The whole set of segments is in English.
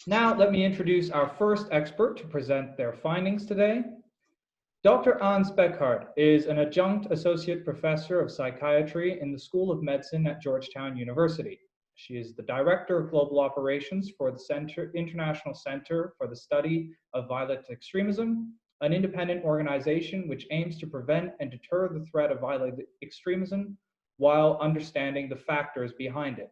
Now, let me introduce our first expert to present their findings today. Dr. Anne Speckhard is an adjunct associate professor of psychiatry in the School of Medicine at Georgetown University. She is the director of global operations for the International Center for the Study of Violent Extremism, an independent organization which aims to prevent and deter the threat of violent extremism while understanding the factors behind it.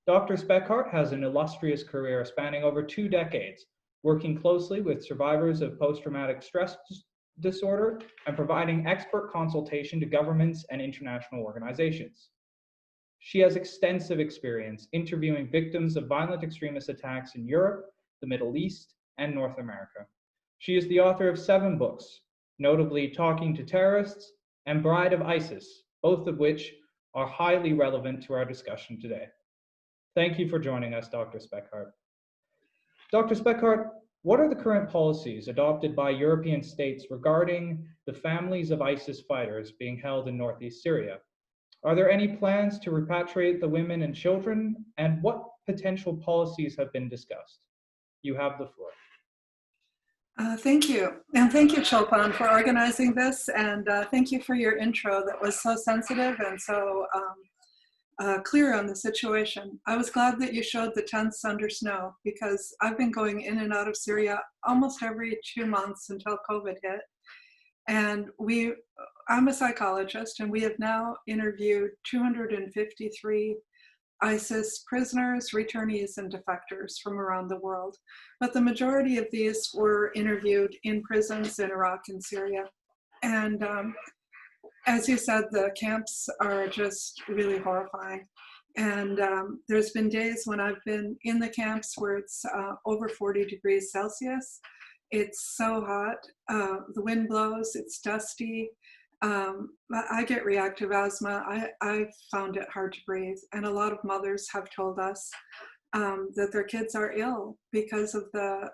Dr. Speckhard has an illustrious career spanning over 2 decades, working closely with survivors of post-traumatic stress disorder and providing expert consultation to governments and international organizations. She has extensive experience interviewing victims of violent extremist attacks in Europe, the Middle East, and North America. She is the author of 7 books, notably Talking to Terrorists and Bride of ISIS, both of which are highly relevant to our discussion today. Thank you for joining us, Dr. Speckhard. Dr. Speckhard, what are the current policies adopted by European states regarding the families of ISIS fighters being held in northeast Syria? Are there any plans to repatriate the women and children, and what potential policies have been discussed? You have the floor. Thank you. And thank you, Chopin, for organizing this. And thank you for your intro that was so sensitive and so clear on the situation. I was glad that you showed the tents under snow because I've been going in and out of Syria almost every 2 months until COVID hit. And I'm a psychologist, and we have now interviewed 253 ISIS prisoners, returnees, and defectors from around the world. But the majority of these were interviewed in prisons in Iraq and Syria. And as you said, the camps are just really horrifying. And there's been days when I've been in the camps where it's over 40 degrees Celsius. It's so hot, the wind blows, it's dusty. I get reactive asthma. I found it hard to breathe. And a lot of mothers have told us that their kids are ill because of the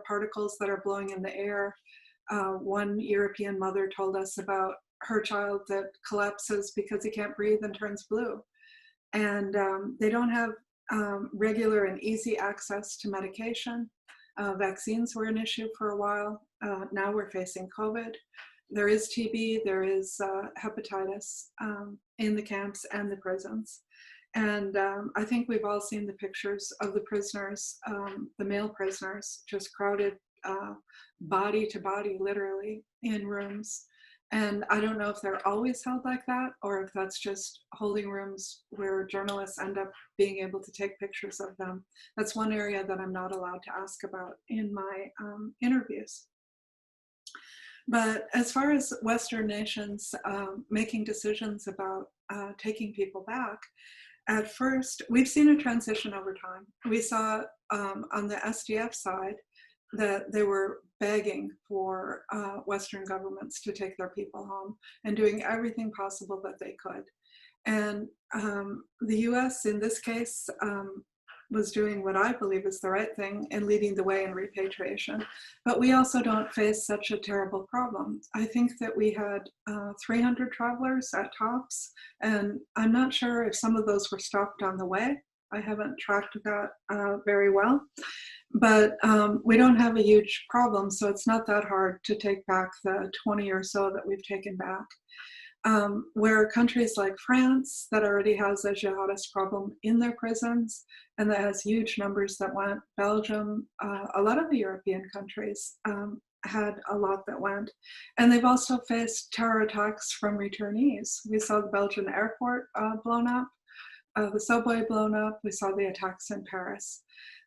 particles that are blowing in the air. One European mother told us about her child that collapses because he can't breathe and turns blue. And they don't have regular and easy access to medication. Vaccines were an issue for a while. Now we're facing COVID. There is TB, there is hepatitis in the camps and the prisons. And I think we've all seen the pictures of the prisoners, the male prisoners, just crowded body to body, literally, in rooms. And I don't know if they're always held like that, or if that's just holding rooms where journalists end up being able to take pictures of them. That's one area that I'm not allowed to ask about in my interviews. But as far as Western nations making decisions about taking people back, at first, we've seen a transition over time. We saw on the SDF side that they were begging for Western governments to take their people home and doing everything possible that they could. And the US, in this case, was doing what I believe is the right thing and leading the way in repatriation. But we also don't face such a terrible problem. I think that we had 300 travelers at tops, and I'm not sure if some of those were stopped on the way. I haven't tracked that very well. But we don't have a huge problem, so it's not that hard to take back the 20 or so that we've taken back. Where countries like France, that already has a jihadist problem in their prisons, and that has huge numbers that went, Belgium, a lot of the European countries had a lot that went. And they've also faced terror attacks from returnees. We saw the Belgian airport blown up, the subway blown up, we saw the attacks in Paris.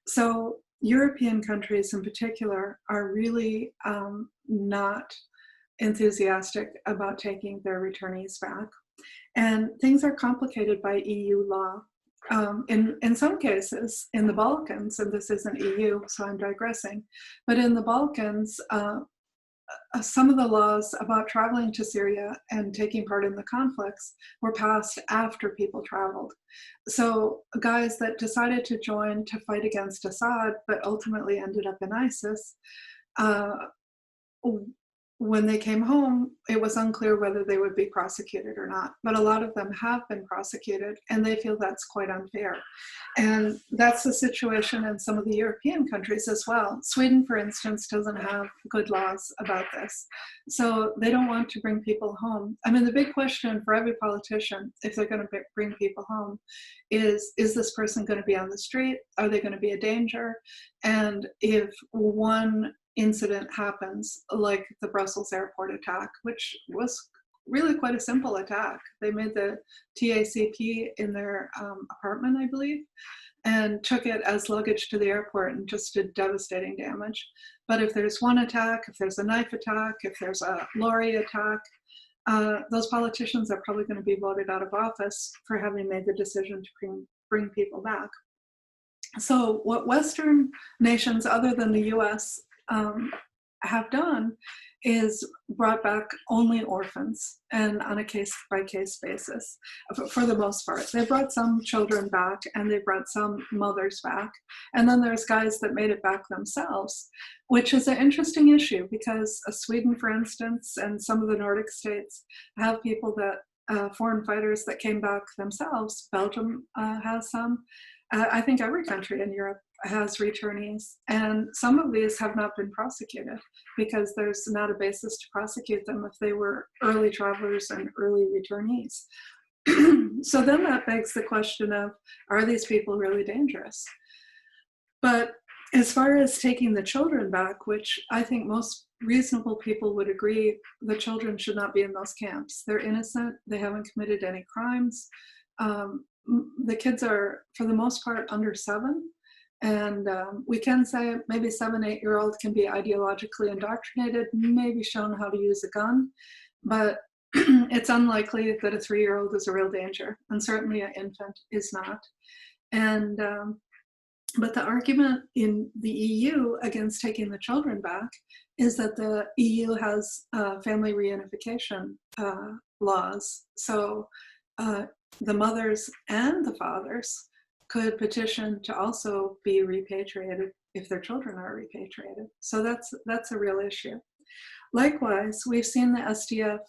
So European countries in particular are really not enthusiastic about taking their returnees back. And things are complicated by EU law. In some cases, in the Balkans, and this isn't EU, so I'm digressing, but in the Balkans, some of the laws about traveling to Syria and taking part in the conflicts were passed after people traveled. So guys that decided to join to fight against Assad, but ultimately ended up in ISIS, when they came home, it was unclear whether they would be prosecuted or not. But a lot of them have been prosecuted, and they feel that's quite unfair. And that's the situation in some of the European countries as well. Sweden, for instance, doesn't have good laws about this. So they don't want to bring people home. I mean, the big question for every politician, if they're going to bring people home, is this person going to be on the street? Are they going to be a danger? And if one incident happens, like the Brussels airport attack, which was really quite a simple attack. They made the TACP in their apartment, I believe, and took it as luggage to the airport and just did devastating damage. But if there's one attack, if there's a knife attack, if there's a lorry attack, those politicians are probably going to be voted out of office for having made the decision to bring people back. So what Western nations other than the US have done is brought back only orphans, and on a case-by-case basis, for the most part. They brought some children back, and they brought some mothers back. And then there's guys that made it back themselves, which is an interesting issue because Sweden, for instance, and some of the Nordic states have people that, foreign fighters that came back themselves. Belgium has some. I think every country in Europe has returnees, and some of these have not been prosecuted because there's not a basis to prosecute them if they were early travelers and early returnees. So then that begs the question of, are these people really dangerous? But as far as taking the children back, which I think most reasonable people would agree, the children should not be in those camps. They're innocent, they haven't committed any crimes. The kids are, for the most part, under 7. And we can say maybe 7, 8-year-old can be ideologically indoctrinated, maybe shown how to use a gun, but it's unlikely that a 3-year-old is a real danger, and certainly an infant is not. And but the argument in the EU against taking the children back is that the EU has family reunification laws. So the mothers and the fathers could petition to also be repatriated if their children are repatriated. So that's a real issue. Likewise, we've seen the SDF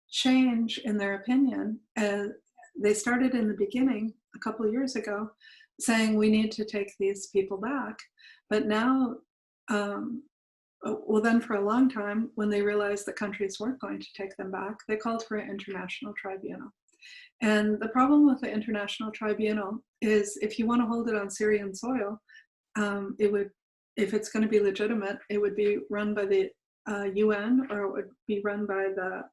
change in their opinion. They started in the beginning, a couple of years ago, saying we need to take these people back. But now, well then for a long time, when they realized that countries weren't going to take them back, they called for an international tribunal. And the problem with the International Tribunal is if you want to hold it on Syrian soil, it would, if it's going to be legitimate, it would be run by the UN, or it would be run by the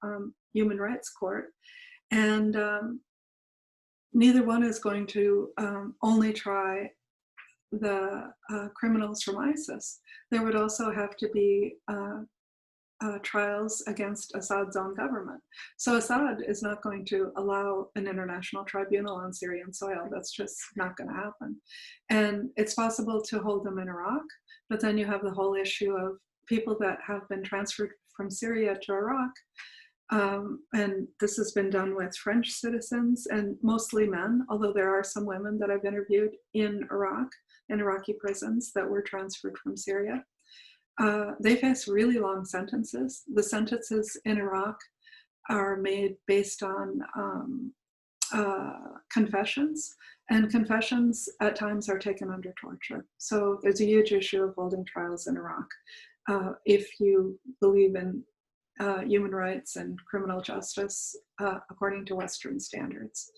Human Rights Court. And neither one is going to only try the criminals from ISIS. There would also have to be trials against Assad's own government. So Assad is not going to allow an international tribunal on Syrian soil. That's just not going to happen. And it's possible to hold them in Iraq, but then you have the whole issue of people that have been transferred from Syria to Iraq. And this has been done with French citizens and mostly men, although there are some women that I've interviewed in Iraq, in Iraqi prisons that were transferred from Syria. They face really long sentences. The sentences in Iraq are made based on confessions, and confessions at times are taken under torture. So there's a huge issue of holding trials in Iraq if you believe in human rights and criminal justice according to Western standards.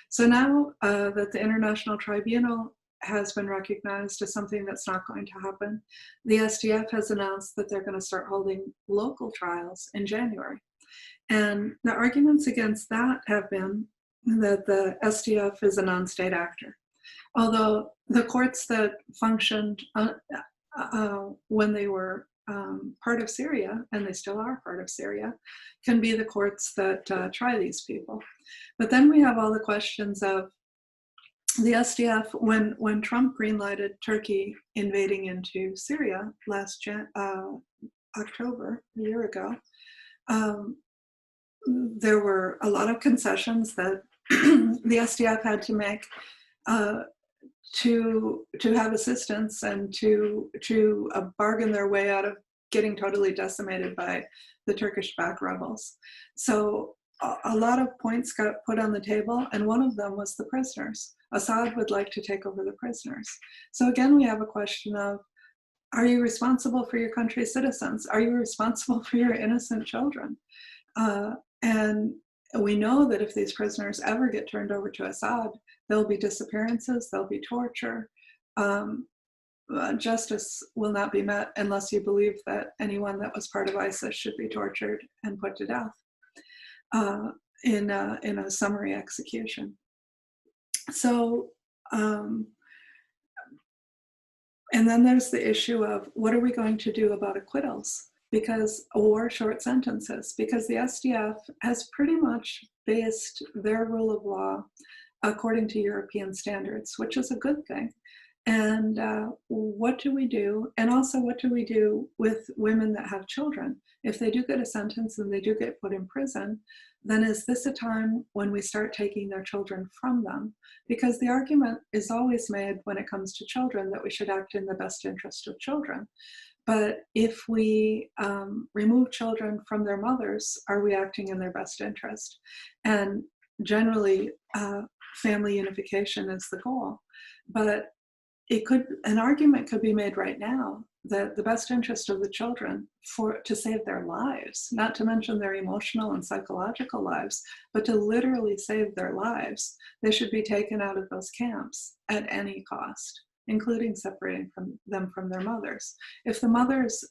So now that the International Tribunal has been recognized as something that's not going to happen, the SDF has announced that they're going to start holding local trials in January. And the arguments against that have been that the SDF is a non-state actor. Although the courts that functioned when they were part of Syria, and they still are part of Syria, can be the courts that try these people. But then we have all the questions of the SDF, when Trump greenlighted Turkey invading into Syria last October, a year ago, there were a lot of concessions that the SDF had to make to have assistance and to bargain their way out of getting totally decimated by the Turkish-backed rebels. So a lot of points got put on the table, and one of them was the prisoners. Assad would like to take over the prisoners. So again, we have a question of, are you responsible for your country's citizens? Are you responsible for your innocent children? And we know that if these prisoners ever get turned over to Assad, there'll be disappearances, there'll be torture. Justice will not be met unless you believe that anyone that was part of ISIS should be tortured and put to death in a summary execution. So, and then there's the issue of, what are we going to do about acquittals? Or short sentences, because the SDF has pretty much based their rule of law according to European standards, which is a good thing. And what do we do? And also, what do we do with women that have children? If they do get a sentence and they do get put in prison, then is this a time when we start taking their children from them? Because the argument is always made when it comes to children that we should act in the best interest of children. But if we remove children from their mothers, are we acting in their best interest? And generally, family unification is the goal. But an argument could be made right now that the best interest of the children to save their lives, not to mention their emotional and psychological lives, but to literally save their lives, they should be taken out of those camps at any cost, including separating them from their mothers. If the mothers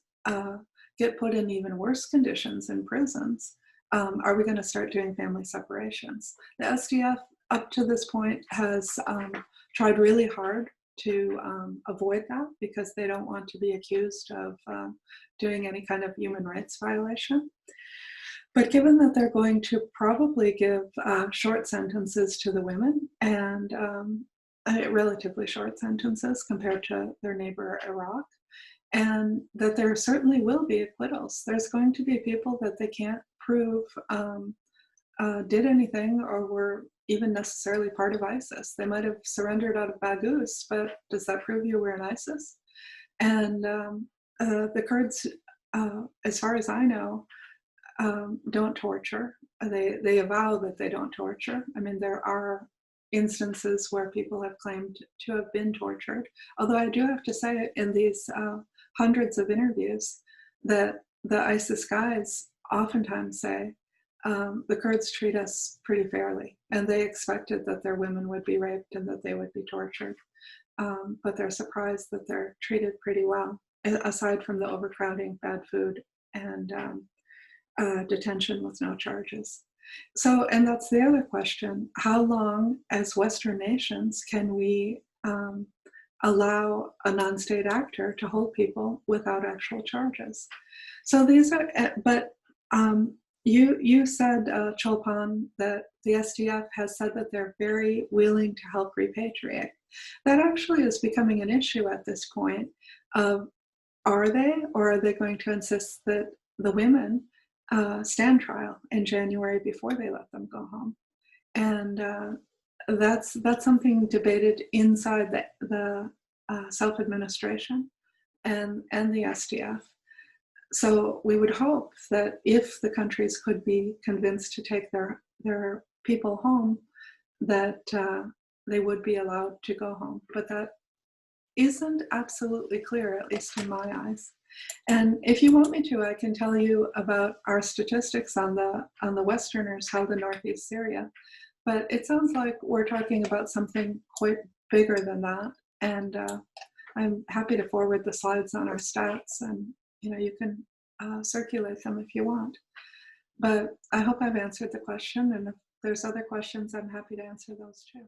get put in even worse conditions in prisons, are we going to start doing family separations? The SDF up to this point has tried really hard to avoid that, because they don't want to be accused of doing any kind of human rights violation. But given that they're going to probably give short sentences to the women, and relatively short sentences compared to their neighbor Iraq, and that there certainly will be acquittals. There's going to be people that they can't prove did anything or were even necessarily part of ISIS. They might have surrendered out of Baghouz, but does that prove you were in ISIS? And the Kurds, as far as I know, don't torture. They avow that they don't torture. I mean, there are instances where people have claimed to have been tortured. Although I do have to say, in these hundreds of interviews, that the ISIS guys oftentimes say, the Kurds treat us pretty fairly, and they expected that their women would be raped and that they would be tortured. But they're surprised that they're treated pretty well, aside from the overcrowding, bad food, and detention with no charges. So, and that's the other question. How long, as Western nations, can we allow a non-state actor to hold people without actual charges? So these are, but you said, Chulpan, that the SDF has said that they're very willing to help repatriate. That actually is becoming an issue at this point. Are they, or are they going to insist that the women stand trial in January before they let them go home? And that's something debated inside the self-administration and the SDF. So we would hope that if the countries could be convinced to take their people home, that they would be allowed to go home. But that isn't absolutely clear, at least in my eyes. And if you want me to, I can tell you about our statistics on the Westerners held in Northeast Syria. But it sounds like we're talking about something quite bigger than that. And I'm happy to forward the slides on our stats, and you can circulate them if you want. But I hope I've answered the question, and if there's other questions, I'm happy to answer those too.